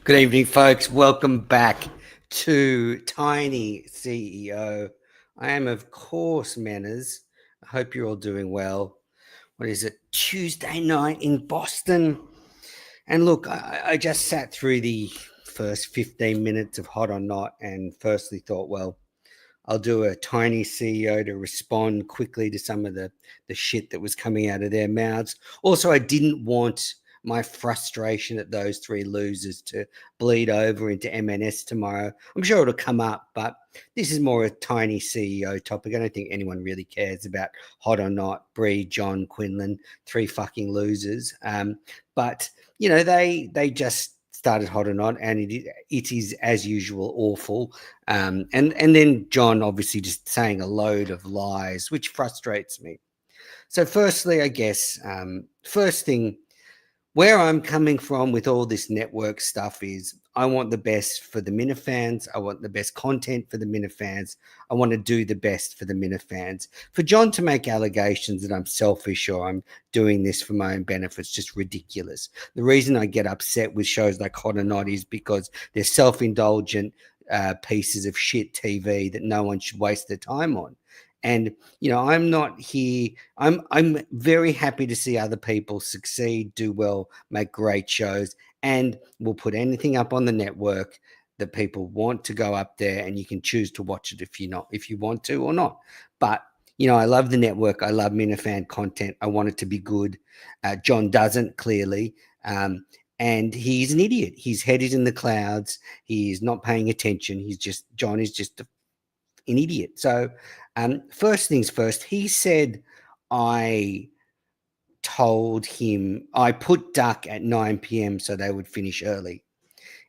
Good evening, folks. Welcome back to Tiny CEO. I am, of course, Manners. I hope you're all doing well. What is it? Tuesday night in Boston. And look, I just sat through the first 15 minutes of Hot or Not and firstly thought, well, I'll do a Tiny CEO to respond quickly to some of the shit that was coming out of their mouths. Also, I didn't want my frustration at those three losers to bleed over into MNS tomorrow. I'm sure it'll come up, but this is more a Tiny CEO topic. I don't think anyone really cares about Hot or Not, Bree, John, Quinlan, three fucking losers. But they just started Hot or Not, and it is as usual awful. And then John obviously just saying a load of lies, which frustrates me. So, firstly, I guess, first thing, where I'm coming from with all this network stuff is I want the best for the Minifans. I want the best content for the Minifans. I want to do the best for the Minifans. For John to make allegations that I'm selfish or I'm doing this for my own benefit is just ridiculous. The reason I get upset with shows like Hot or Not is because they're self-indulgent pieces of shit TV that no one should waste their time on. And I'm not here. I'm very happy to see other people succeed, do well, make great shows, and we'll put anything up on the network that people want to go up there, and you can choose to watch it if you want to or not. But I love the network. I love Minifan content. I want it to be good. John doesn't clearly. And he's an idiot. His head is in the clouds. He's not paying attention. John is just an idiot. So, first things first, he said I told him I put Duck at 9 p.m. so they would finish early.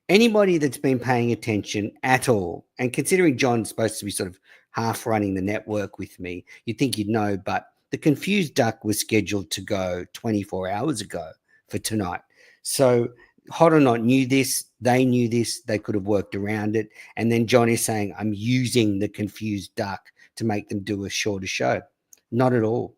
Anybody that's been paying attention at all, and considering John's supposed to be sort of half running the network with me, you'd think you'd know, but the Confused Duck was scheduled to go 24 hours ago for tonight. So Hot or Not knew this. They knew this. They could have worked around it. And then John is saying, I'm using the Confused Duck to make them do a shorter show. Not at all.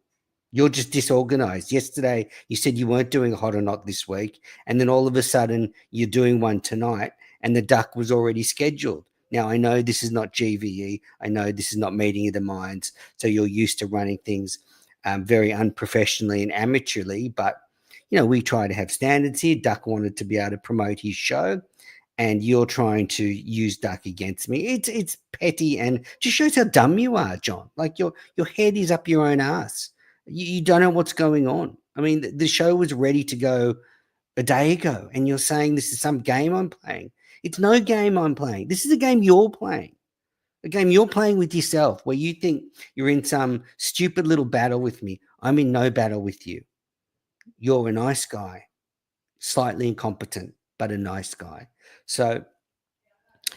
You're just disorganized. Yesterday, you said you weren't doing Hot or Not this week. And then all of a sudden, you're doing one tonight, and the Duck was already scheduled. Now, I know this is not GVE. I know this is not Meeting of the Minds. So you're used to running things very unprofessionally and amateurly. But, we try to have standards here. Duck wanted to be able to promote his show, and you're trying to use Duck against me. It's petty and just shows how dumb you are, John. Like your head is up your own ass. You don't know what's going on. I mean, the show was ready to go a day ago, and you're saying this is some game I'm playing. It's no game I'm playing. This is a game you're playing. A game you're playing with yourself, where you think you're in some stupid little battle with me. I'm in no battle with you. You're a nice guy, slightly incompetent, but a nice guy. So,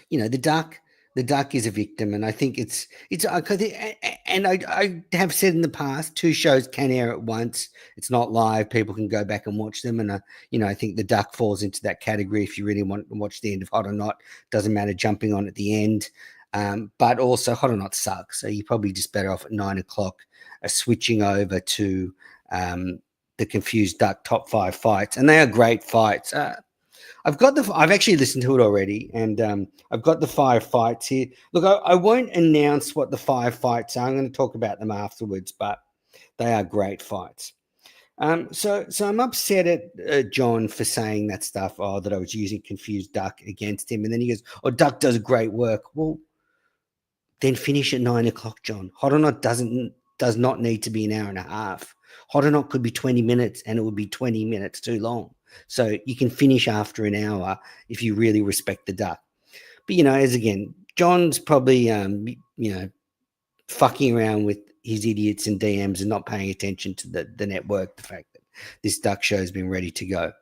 the duck is a victim, and I think and I have said in the past, two shows can air at once. It's not live; people can go back and watch them, and I think the duck falls into that category. If you really want to watch the end of Hot or Not, doesn't matter jumping on at the end. But also Hot or Not sucks, so you're probably just better off at 9 o'clock, switching over to the Confused Duck top 5 fights, and they are great fights. I've actually listened to it already, and I've got the 5 fights here. Look, I won't announce what the 5 fights are. I'm going to talk about them afterwards, but they are great fights. So I'm upset at John for saying that stuff. Oh, that I was using Confused Duck against him, and then he goes, "Oh, Duck does great work." Well, then finish at 9 o'clock, John. Hot or Not does not need to be an hour and a half. Hot or Not could be 20 minutes, and it would be 20 minutes too long. So you can finish after an hour if you really respect the duck. But, as again, John's probably, fucking around with his idiots and DMs and not paying attention to the network, the fact that this duck show has been ready to go.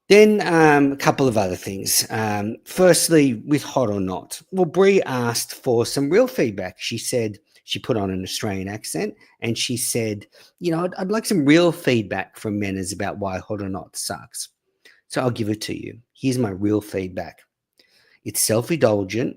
Then a couple of other things. Firstly, with Hot or Not. Well, Brie asked for some real feedback. She said, she put on an Australian accent, and she said, I'd like some real feedback from Menners about why Hot or Not sucks. So I'll give it to you. Here's my real feedback. It's self-indulgent.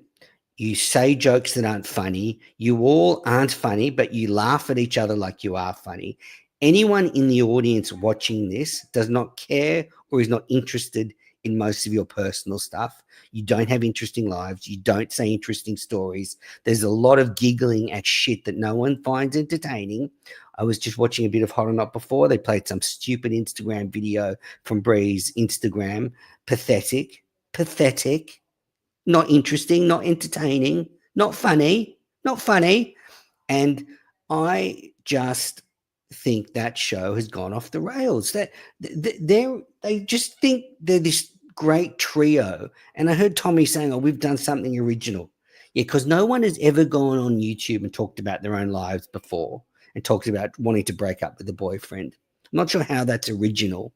You say jokes that aren't funny. You all aren't funny, but you laugh at each other like you are funny. Anyone in the audience watching this does not care or is not interested in most of your personal stuff. You don't have interesting lives. You don't say interesting stories. There's a lot of giggling at shit that no one finds entertaining. I was just watching a bit of Hot or Not before. They played some stupid Instagram video from Bree's Instagram. Pathetic. Pathetic. Not interesting. Not entertaining. Not funny. Not funny. And I just think that show has gone off the rails. That they just think they're this great trio. And I heard Tommy saying, "Oh, we've done something original." Yeah, because no one has ever gone on YouTube and talked about their own lives before and talked about wanting to break up with a boyfriend. I'm not sure how that's original.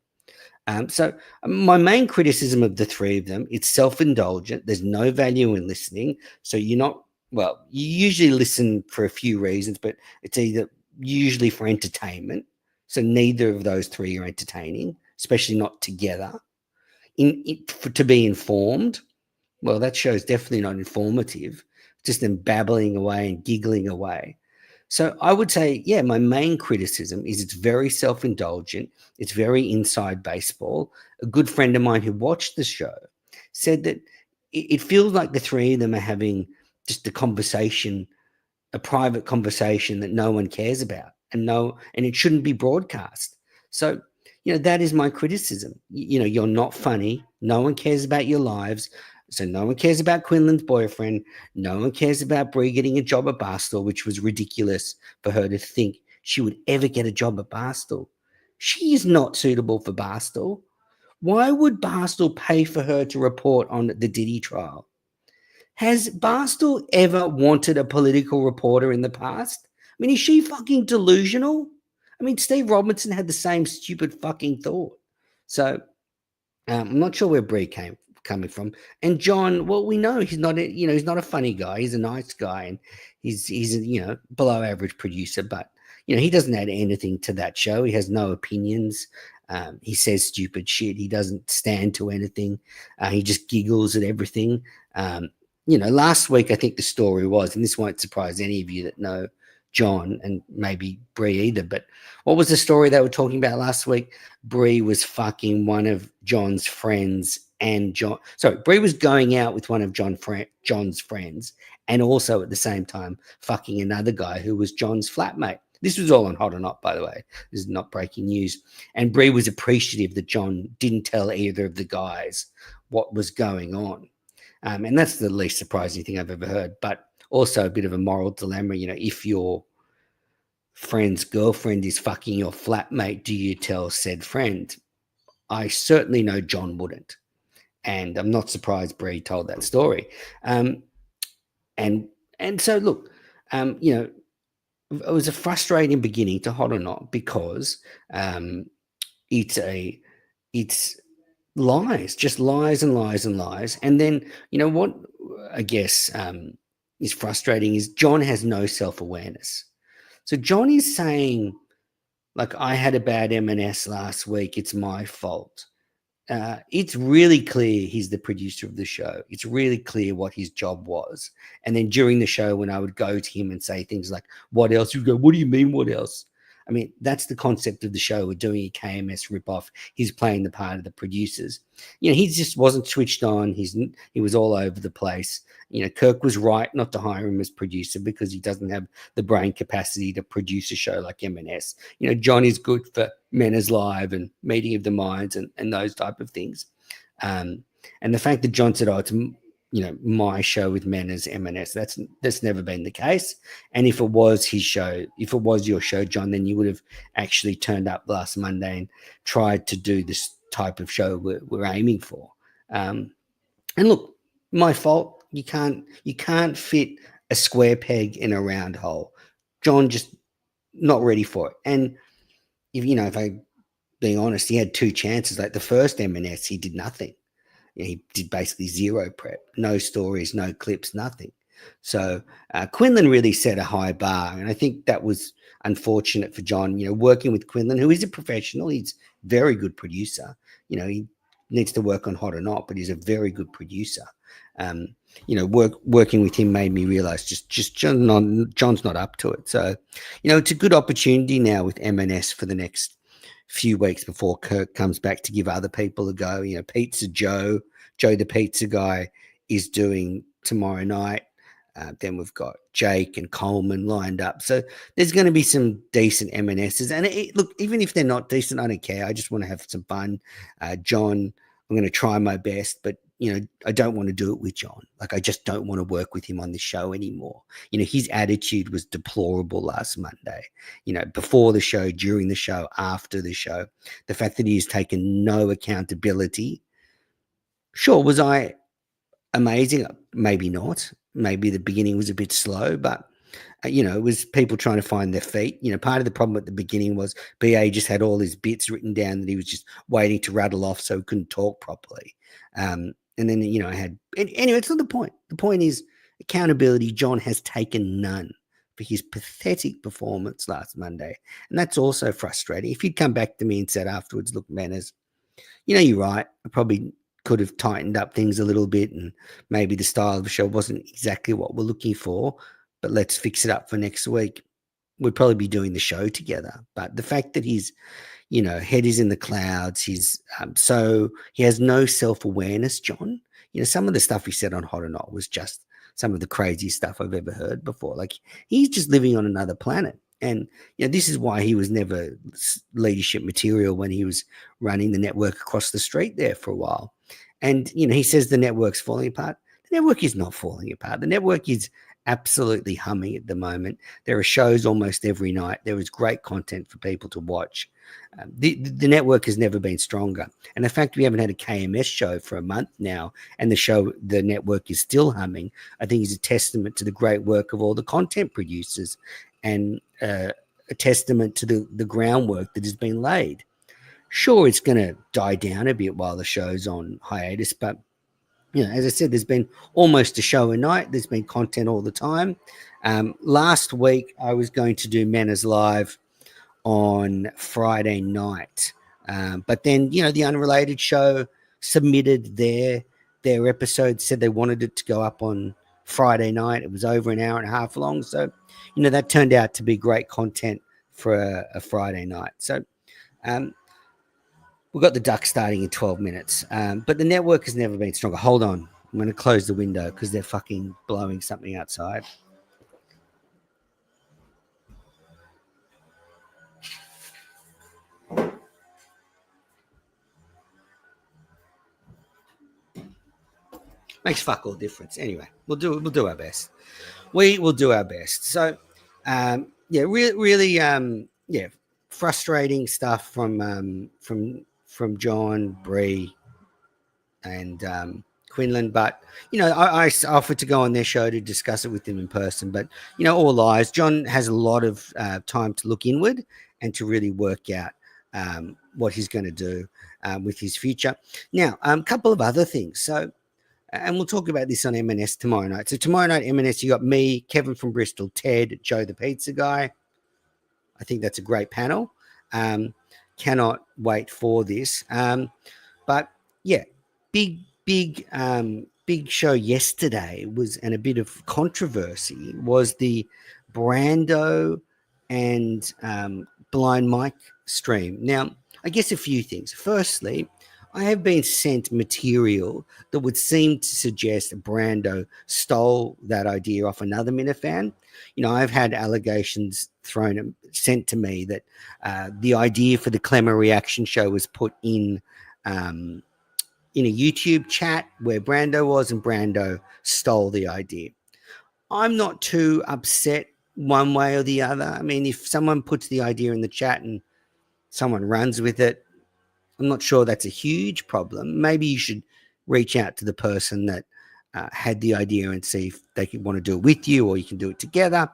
So my main criticism of the three of them, it's self-indulgent. There's no value in listening. So you're not, well, you usually listen for a few reasons, but it's either usually for entertainment. So neither of those three are entertaining, especially not together. To be informed, well, that show's definitely not informative. Just them babbling away and giggling away. So I would say, yeah, my main criticism is it's very self-indulgent. It's very inside baseball. A good friend of mine who watched the show said that it feels like the three of them are having just a conversation, a private conversation that no one cares about, and it shouldn't be broadcast. So, that is my criticism. You're not funny. No one cares about your lives. So no one cares about Quinlan's boyfriend. No one cares about Brie getting a job at Barstool, which was ridiculous for her to think she would ever get a job at Barstool. She is not suitable for Barstool. Why would Barstool pay for her to report on the Diddy trial? Has Barstool ever wanted a political reporter in the past? I mean, is she fucking delusional? I mean, Steve Robinson had the same stupid fucking thought. So I'm not sure where Brie coming from. And John, well, we know he's not he's not a funny guy. He's a nice guy, and he's a below average producer, but he doesn't add anything to that show. He has no opinions. He says stupid shit. He doesn't stand to anything. He just giggles at everything. Last week I think the story was, and this won't surprise any of you that know John and maybe Brie either, but what was the story they were talking about last week? Brie was fucking one of John's friends, and Brie was going out with one of John's friends, and also at the same time fucking another guy who was John's flatmate. This was all on Hot or Not, by the way. This is not breaking news. And Brie was appreciative that John didn't tell either of the guys what was going on. And that's the least surprising thing I've ever heard, but also a bit of a moral dilemma. If your friend's girlfriend is fucking your flatmate, do you tell said friend? I certainly know John wouldn't. And I'm not surprised Brie told that story. And so, look, it was a frustrating beginning to Hot or Not because it's lies, just lies and lies and lies. And then, what I guess is frustrating is John has no self-awareness. So John is saying, like, I had a bad M&S last week. It's my fault. It's really clear he's the producer of the show. It's really clear what his job was. And then during the show, when I would go to him and say things like, what else? You go, what do you mean, what else? I mean, that's the concept of the show. We're doing a KMS ripoff. He's playing the part of the producers. He just wasn't switched on. He was all over the place. Kirk was right not to hire him as producer because he doesn't have the brain capacity to produce a show like M&S. John is good for Mena's Live and Meeting of the Minds and those type of things. And the fact that John said, oh, it's my show with Mena's M&S, that's never been the case. And if it was his show, if it was your show, John, then you would have actually turned up last Monday and tried to do this type of show we're aiming for. And look, my fault. You can't fit a square peg in a round hole. John just not ready for it. And if I being honest, he had two chances. Like the first M&S, he did nothing. He did basically zero prep, no stories, no clips, nothing. So Quinlan really set a high bar, and I think that was unfortunate for John. Working with Quinlan, who is a professional, he's a very good producer. He needs to work on Hot or Not, but he's a very good producer. Working with him made me realize just John's not up to it. So, it's a good opportunity now with M&S for the next few weeks before Kirk comes back to give other people a go. Pizza Joe the pizza guy is doing tomorrow night. Then we've got Jake and Coleman lined up. So there's going to be some decent M&Ss. And look, even if they're not decent, I don't care. I just want to have some fun. John, I'm going to try my best, but I don't want to do it with John. Like, I just don't want to work with him on the show anymore. His attitude was deplorable last Monday. Before the show, during the show, after the show. The fact that he has taken no accountability. Sure, was I amazing? Maybe not. Maybe the beginning was a bit slow, but it was people trying to find their feet. Part of the problem at the beginning was BA just had all his bits written down that he was just waiting to rattle off so he couldn't talk properly. And then, I had, anyway, it's not the point. The point is accountability. John has taken none for his pathetic performance last Monday. And that's also frustrating. If you'd come back to me and said afterwards, look, Manners, you're right. I probably could have tightened up things a little bit, and maybe the style of the show wasn't exactly what we're looking for, but let's fix it up for next week. We'd probably be doing the show together. But the fact that his, head is in the clouds, so he has no self-awareness, John. Some of the stuff he said on Hot or Not was just some of the craziest stuff I've ever heard before. Like, he's just living on another planet. And this is why he was never leadership material when he was running the network across the street there for a while. And, he says the network's falling apart. The network is not falling apart. The network is absolutely humming at the moment. There are shows almost every night. There is great content for people to watch. The network has never been stronger. And the fact we haven't had a KMS show for a month now, and the network is still humming, I think is a testament to the great work of all the content producers, and a testament to the groundwork that has been laid. Sure, it's going to die down a bit while the show's on hiatus, but as I said, there's been almost a show a night. There's been content all the time. Last week, I was going to do Manners Live on Friday night, but then the Unrelated show submitted their episode, said they wanted it to go up on Friday night. It was over an hour and a half long, so that turned out to be great content for a Friday night. So we've got the Duck starting in 12 minutes, but the network has never been stronger. Hold on, I'm going to close the window because they're fucking blowing something outside. Makes fuck all difference. Anyway, we'll do our best. We will do our best. So, really, frustrating stuff from John, Bree, and Quinlan. But I offered to go on their show to discuss it with them in person. But all lies. John has a lot of time to look inward and to really work out what he's going to do with his future. Now, a couple of other things. So. And we'll talk about this on M&S tomorrow night. So tomorrow night, M&S, you got me, Kevin from Bristol, Ted, Joe the pizza guy. I think that's a great panel. Cannot wait for this. But yeah, big show yesterday was, and a bit of controversy was the Brando and Blind Mike stream. Now, I guess a few things. Firstly, I have been sent material that would seem to suggest Brando stole that idea off another Minifan. I've had allegations sent to me that the idea for the Clemmer reaction show was put in a YouTube chat where Brando was, and Brando stole the idea. I'm not too upset one way or the other. I mean, if someone puts the idea in the chat and someone runs with it, I'm not sure that's a huge problem. Maybe you should reach out to the person that had the idea and see if they want to do it with you, or you can do it together.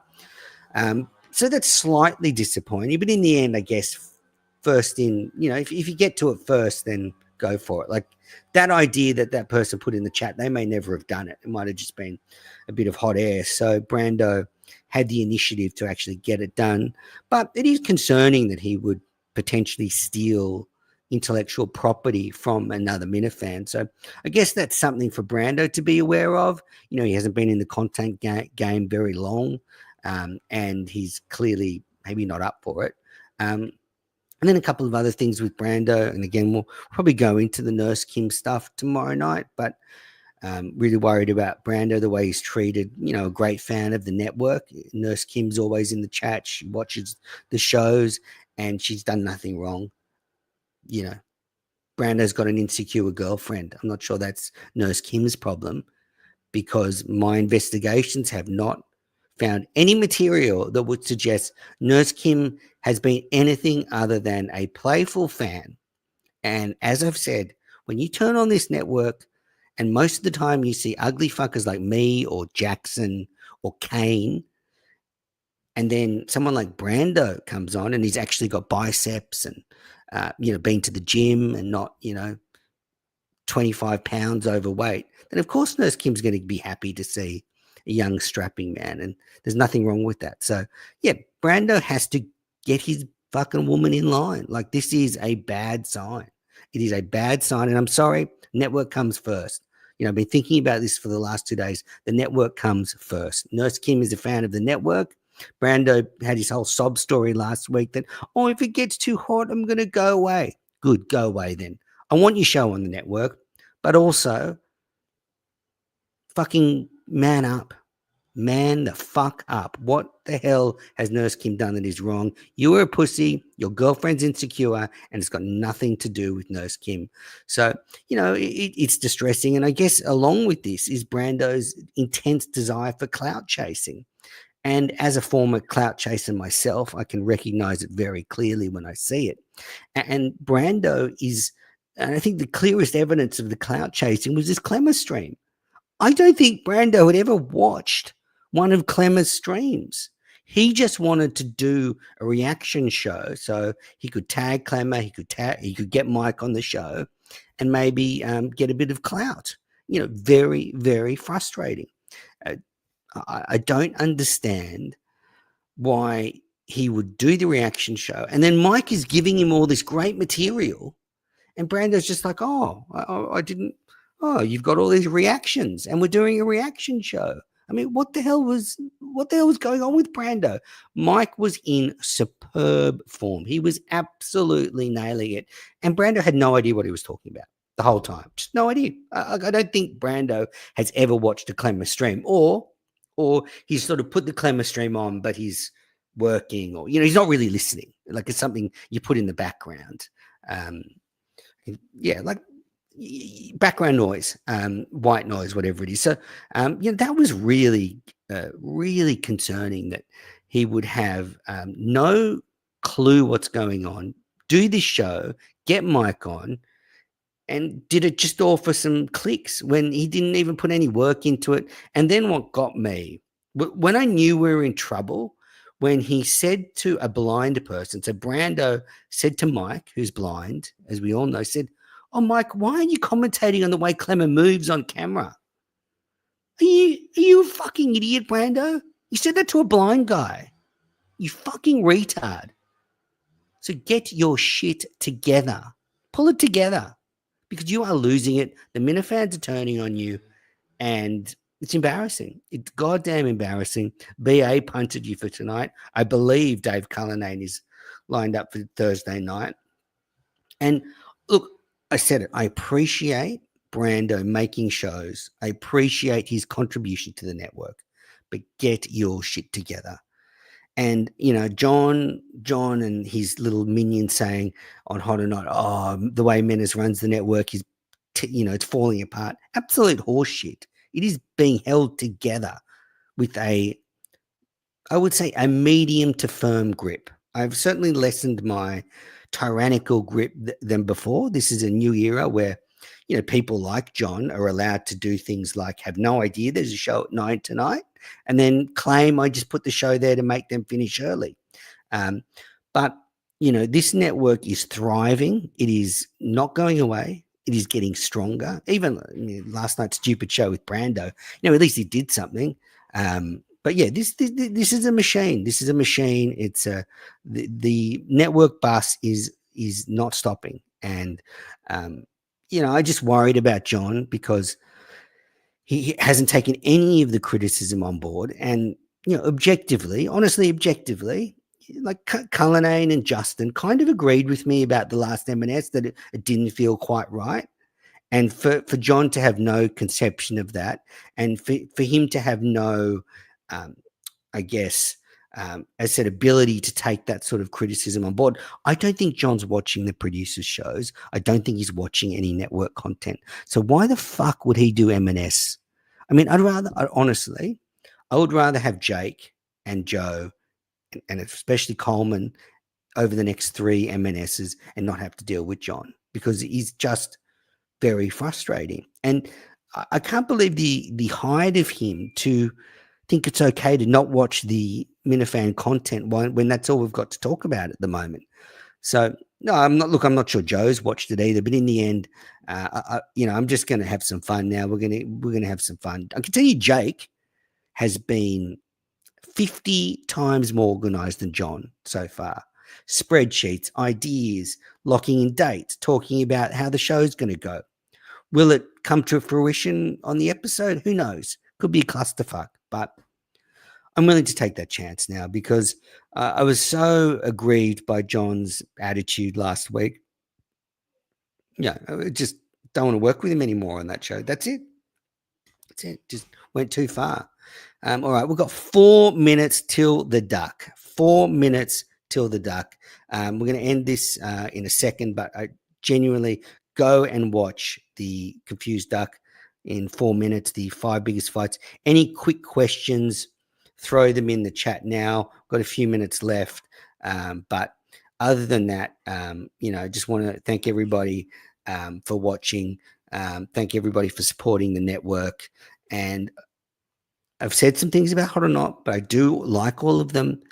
So that's slightly disappointing. But in the end, I guess, first in, if you get to it first, then go for it. Like that idea that person put in the chat, they may never have done it. It might have just been a bit of hot air. So Brando had the initiative to actually get it done. But it is concerning that he would potentially steal intellectual property from another Minifan. So I guess that's something for Brando to be aware of. He hasn't been in the content game very long, and he's clearly maybe not up for it. And then a couple of other things with Brando. And again, we'll probably go into the Nurse Kim stuff tomorrow night. But really worried about Brando, the way he's treated. A great fan of the network. Nurse Kim's always in the chat. She watches the shows, and she's done nothing wrong. You know, Brando's got an insecure girlfriend. I'm not sure that's Nurse Kim's problem, because my investigations have not found any material that would suggest Nurse Kim has been anything other than a playful fan. And as I've said, when you turn on this network, and most of the time you see ugly fuckers like me or Jackson or Kane, and then someone like Brando comes on and he's actually got biceps and, been to the gym and not, 25 pounds overweight, then of course Nurse Kim's going to be happy to see a young strapping man. And there's nothing wrong with that. So, yeah, Brando has to get his fucking woman in line. Like, this is a bad sign. It is a bad sign. And I'm sorry, network comes first. I've been thinking about this for the last 2 days. The network comes first. Nurse Kim is a fan of the network. Brando had his whole sob story last week that, oh, if it gets too hot, I'm going to go away. Good, go away then. I want your show on the network, but also fucking man up. Man the fuck up. What the hell has Nurse Kim done that is wrong? You were a pussy, your girlfriend's insecure, and it's got nothing to do with Nurse Kim. So, it's distressing. And I guess along with this is Brando's intense desire for clout chasing. And as a former clout chaser myself, I can recognize it very clearly when I see it. And Brando is, and I think the clearest evidence of the clout chasing was this Clemmer stream. I don't think Brando had ever watched one of Clemmer's streams. He just wanted to do a reaction show so he could tag Clemmer, he could get Mike on the show, and maybe get a bit of clout. Very, very frustrating. I don't understand why he would do the reaction show, and then Mike is giving him all this great material, and Brando's just like, oh, I didn't. Oh, you've got all these reactions, and we're doing a reaction show. I mean, what the hell was going on with Brando? Mike was in superb form. He was absolutely nailing it, and Brando had no idea what he was talking about the whole time. Just no idea. I don't think Brando has ever watched a Clemmer stream, or he's sort of put the Clemmer stream on, but he's working, or he's not really listening. Like, it's something you put in the background. Yeah, like background noise, white noise, whatever it is. So, that was really, really concerning that he would have no clue what's going on, do this show, get Mike on, and did it just all for some clicks when he didn't even put any work into it. And then what got me, when I knew we were in trouble, when he said to a blind person, so Brando said to Mike, who's blind, as we all know, said, oh, Mike, why are you commentating on the way Clemmer moves on camera? Are you a fucking idiot, Brando? You said that to a blind guy. You fucking retard. So get your shit together. Pull it together, because you are losing it. The Minifans are turning on you, and it's embarrassing. It's goddamn embarrassing. BA punted you for tonight. I believe Dave Cullinane is lined up for Thursday night. And look, I said it. I appreciate Brando making shows. I appreciate his contribution to the network. But get your shit together. And, John and his little minion saying on Hot or Not, oh, the way Menace runs the network is, it's falling apart. Absolute horseshit. It is being held together with I would say, a medium to firm grip. I've certainly lessened my tyrannical grip than before. This is a new era where, people like John are allowed to do things like have no idea there's a show at 9 tonight and then claim I just put the show there to make them finish early. But, this network is thriving. It is not going away. It is getting stronger. Even last night's stupid show with Brando, at least he did something. But yeah, this is a machine. This is a machine. It's the network bus is not stopping. And, I just worried about John because he hasn't taken any of the criticism on board. And, honestly, objectively, like Cullinane and Justin kind of agreed with me about the last M&S, that it didn't feel quite right. And for John to have no conception of that, and for him to have no, um, I guess, as I said, ability to take that sort of criticism on board. I don't think John's watching the producers' shows. I don't think he's watching any network content. So why the fuck would he do M&S? I mean, honestly, I would rather have Jake and Joe and especially Coleman over the next three M&Ss and not have to deal with John, because he's just very frustrating. And I can't believe the height of him to think it's okay to not watch the Minifan content when that's all we've got to talk about at the moment. So no, I'm not. Look, I'm not sure Joe's watched it either. But in the end, I'm just going to have some fun now. We're gonna have some fun. I can tell you, Jake has been 50 times more organized than John so far. Spreadsheets, ideas, locking in dates, talking about how the show's going to go. Will it come to fruition on the episode? Who knows? Could be a clusterfuck, but I'm willing to take that chance now, because I was so aggrieved by John's attitude last week. Yeah, I just don't want to work with him anymore on that show. That's it. That's it. Just went too far. All right, we've got 4 minutes till the duck. 4 minutes till the duck. We're going to end this in a second, but I genuinely go and watch the Confused Duck in 4 minutes, the 5 biggest fights. Any quick questions, throw them in the chat now. Got a few minutes left. But other than that, just want to thank everybody for watching. Thank everybody for supporting the network. And I've said some things about Hot or Not, but I do like all of them.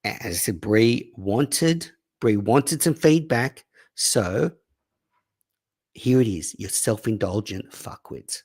As I said, Bree wanted some feedback. So here it is, your self-indulgent fuckwits.